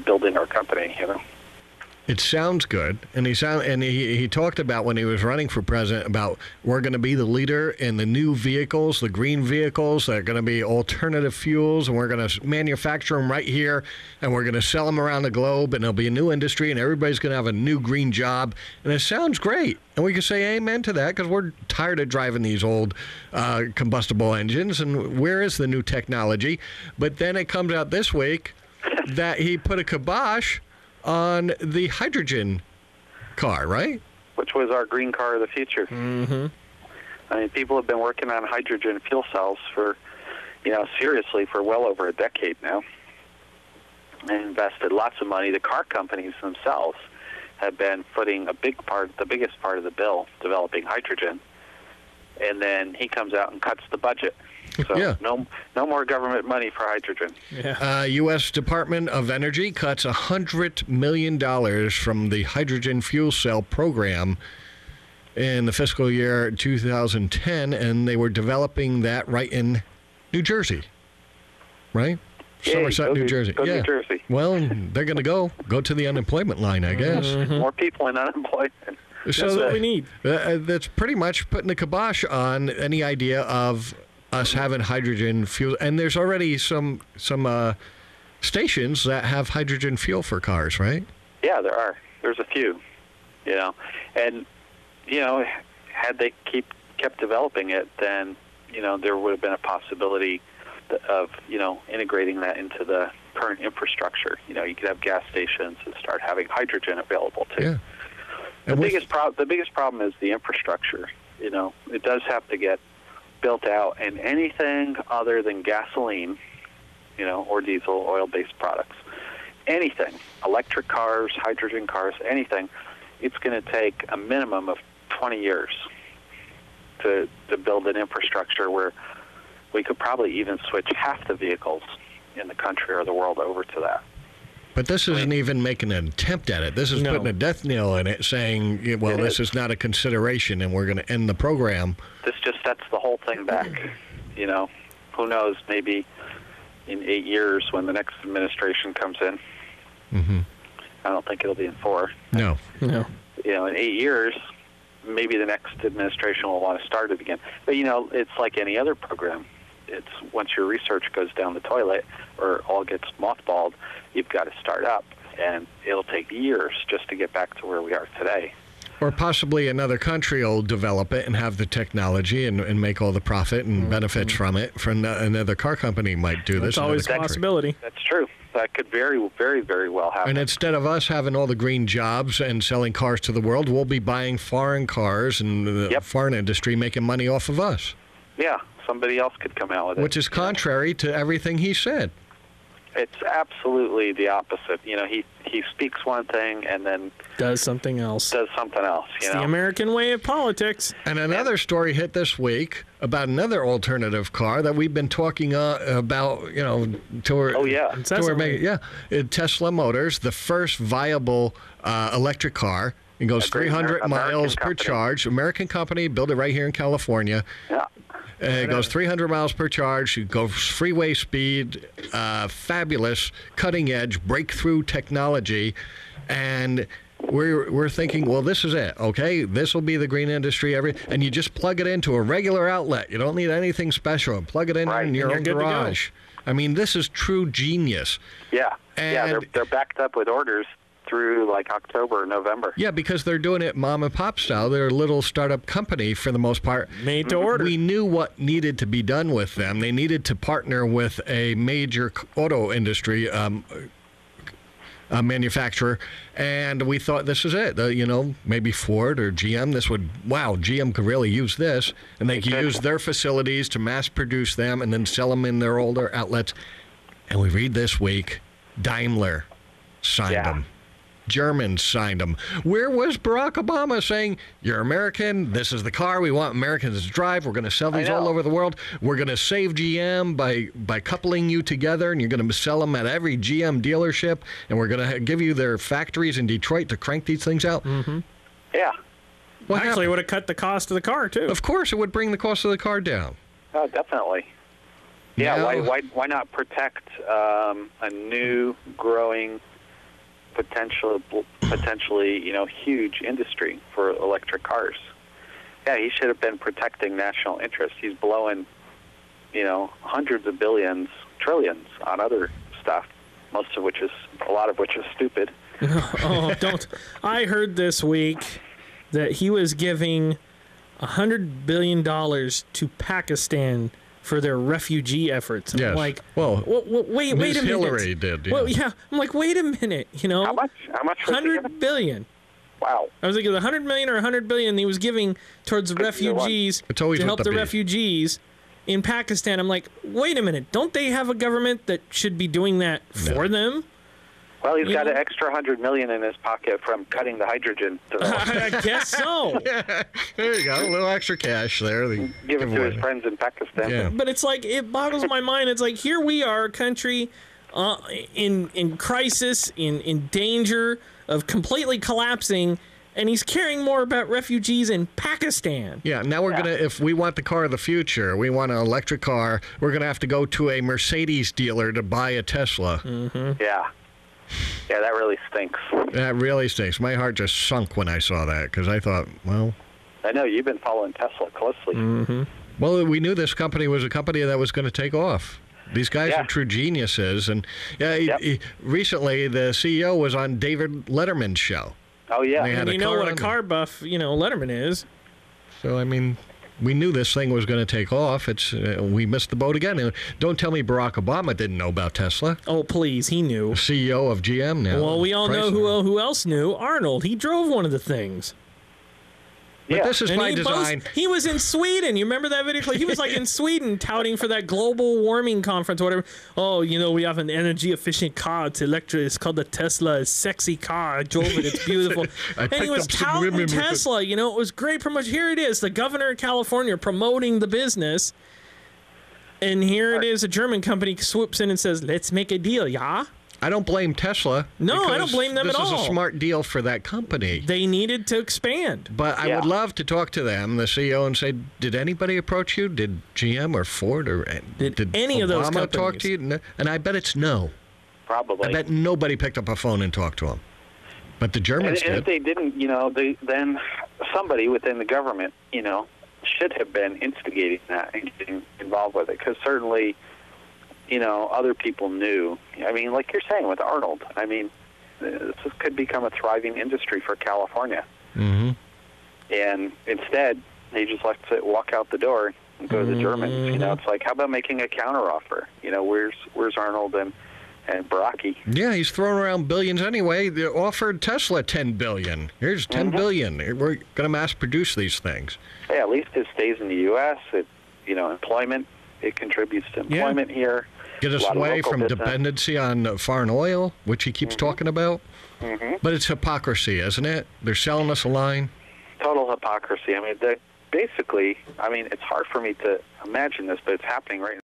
building our company, you know. It sounds good, and he talked about when he was running for president about we're going to be the leader in the new vehicles, the green vehicles that are going to be alternative fuels, and we're going to manufacture them right here, and we're going to sell them around the globe, and there'll be a new industry, and everybody's going to have a new green job, and it sounds great, and we can say amen to that because we're tired of driving these old combustible engines, and where is the new technology? But then it comes out this week that he put a kibosh on the hydrogen car, right? Which was our green car of the future. Mm-hmm. I mean, people have been working on hydrogen fuel cells for, seriously for well over a decade now. And invested lots of money. The car companies themselves have been footing the biggest part of the bill, developing hydrogen. And then he comes out and cuts the budget. So Yeah. no more government money for hydrogen. Yeah. U.S. Department of Energy cuts $100 million from the hydrogen fuel cell program in the fiscal year 2010, and they were developing that right in New Jersey, right? Yay, Somerset, New Jersey. Go yeah. New Jersey. Well, they're going to go to the unemployment line, I guess. More people in unemployment. That's what we need. That's pretty much putting the kibosh on any idea of us having hydrogen fuel. And there's already some stations that have hydrogen fuel for cars, right? Yeah, there are. There's a few, And, had they kept developing it, then, there would have been a possibility of, integrating that into the current infrastructure. You could have gas stations and start having hydrogen available, too. Yeah. The biggest problem is the infrastructure. It does have to get built out, and anything other than gasoline, or diesel, oil-based products, anything, electric cars, hydrogen cars, anything, it's going to take a minimum of 20 years to build an infrastructure where we could probably even switch half the vehicles in the country or the world over to that. But this isn't even making an attempt at it. This is putting a death knell in it, saying, well, this is not a consideration, and we're going to end the program. This just sets the whole thing back. Who knows, maybe in 8 years when the next administration comes in. Mm-hmm. I don't think it'll be in 4. No. In 8 years, maybe the next administration will want to start it again. But, it's like any other program. It's once your research goes down the toilet or all gets mothballed, you've got to start up, and it'll take years just to get back to where we are today. Or possibly another country will develop it and have the technology and make all the profit and benefits from it. Another car company might do this. It's always a possibility. That's true. That could very, very, very well happen. And instead of us having all the green jobs and selling cars to the world, we'll be buying foreign cars and the foreign industry making money off of us. Yeah, somebody else could come out with it. Which is contrary to everything he said. It's absolutely the opposite. He speaks one thing and then does something else. It's the American way of politics. And another story hit this week about another alternative car that we've been talking about, Tesla Motors, the first viable electric car. It goes 300 miles per charge. American company, built it right here in California. Yeah. It goes 300 miles per charge. It goes freeway speed, fabulous, cutting-edge, breakthrough technology. And we're thinking, well, this is it, okay? This will be the green industry. And you just plug it into a regular outlet. You don't need anything special. Plug it in your own garage. I mean, this is true genius. Yeah. They're backed up with orders through like October or November. Yeah, because they're doing it mom and pop style. They're a little startup company for the most part. Made to order. We knew what needed to be done with them. They needed to partner with a major auto industry manufacturer, and we thought this is it. Maybe Ford or GM. GM could really use this, and they could use their facilities to mass produce them and then sell them in their older outlets. And we read this week, Daimler signed them. Germans signed them. Where was Barack Obama saying, you're American, this is the car we want Americans to drive, we're going to sell these all over the world, we're going to save GM by coupling you together, and you're going to sell them at every GM dealership, and we're going to give you their factories in Detroit to crank these things out? Mm-hmm. Yeah. Actually, it would have cut the cost of the car, too. Of course, it would bring the cost of the car down. Oh, definitely. Yeah, why not protect a new, growing potentially, huge industry for electric cars. Yeah, he should have been protecting national interests. He's blowing, hundreds of billions, trillions on other stuff, a lot of which is stupid. Oh, don't. I heard this week that he was giving $100 billion to Pakistan for their refugee efforts. And Yes. I'm like, Well, wait a minute. Hillary did. Yeah. Well, yeah. I'm like, wait a minute. How much? Was he giving? $100 billion. Wow. I was like, $100 million or $100 billion he was giving towards the refugees It's always to with help the the B. refugees in Pakistan. I'm like, wait a minute. Don't they have a government that should be doing that for them? Well, he's got know? an extra $100 million in his pocket from cutting the hydrogen development. I guess so. There you go. A little extra cash there. Give it to his friends in Pakistan. Yeah. But it's like, it boggles my mind. It's like, here we are, a country in crisis, in danger of completely collapsing, and he's caring more about refugees in Pakistan. Yeah, now we're going to, if we want the car of the future, we want an electric car, we're going to have to go to a Mercedes dealer to buy a Tesla. Yeah. Yeah, that really stinks. That really stinks. My heart just sunk when I saw that because I thought, well... I know, you've been following Tesla closely. Well, we knew this company was a company that was going to take off. These guys Yeah. are true geniuses. And recently, the CEO was on David Letterman's show. Oh, yeah. They had And a you know car what a on car buff, Letterman is. So, I mean, we knew this thing was going to take off. It's we missed the boat again. Don't tell me Barack Obama didn't know about Tesla. Oh, please, he knew. CEO of GM now. Well, we all know Chrysler. who else knew. Arnold. He drove one of the things. But this is And by design. he was in Sweden. You remember that video clip? He was like in Sweden touting for that global warming conference or whatever. Oh, we have an energy efficient car. It's electric. It's called the Tesla. It's a sexy car. I drove it. It's beautiful. I And he picked was up some touting women with it. Tesla. It was great promotion. Here it is. The governor of California promoting the business. And here it is. A German company swoops in and says, let's make a deal, yeah? I don't blame Tesla. No, I don't because blame them at This is all. a smart deal for that company. They needed to expand. But I Yeah. would love to talk to them, the CEO, and say, did anybody approach you? Did GM or Ford or Did any of those Obama talk companies? to you? No. And I bet it's no. Probably. I bet nobody picked up a phone and talked to him. But the and Germans if did. they didn't, then somebody within the government, should have been instigating that and getting involved with it. Because certainly, other people knew. I mean, like you're saying with Arnold, I mean, this could become a thriving industry for California. Mm-hmm. And instead, they just let it walk out the door and go to the Germans. It's like, how about making a counteroffer? Where's Arnold and Baraki? Yeah, he's throwing around billions anyway. They offered Tesla $10 billion. Here's $10 billion. We're going to mass produce these things. Yeah, at least it stays in the U.S. Employment. It contributes to employment here. Get us A lot of away local from business. dependency on foreign oil, which he keeps talking about. But it's hypocrisy, isn't it? They're selling us a line. Total hypocrisy. I mean, basically, it's hard for me to imagine this, but it's happening right now.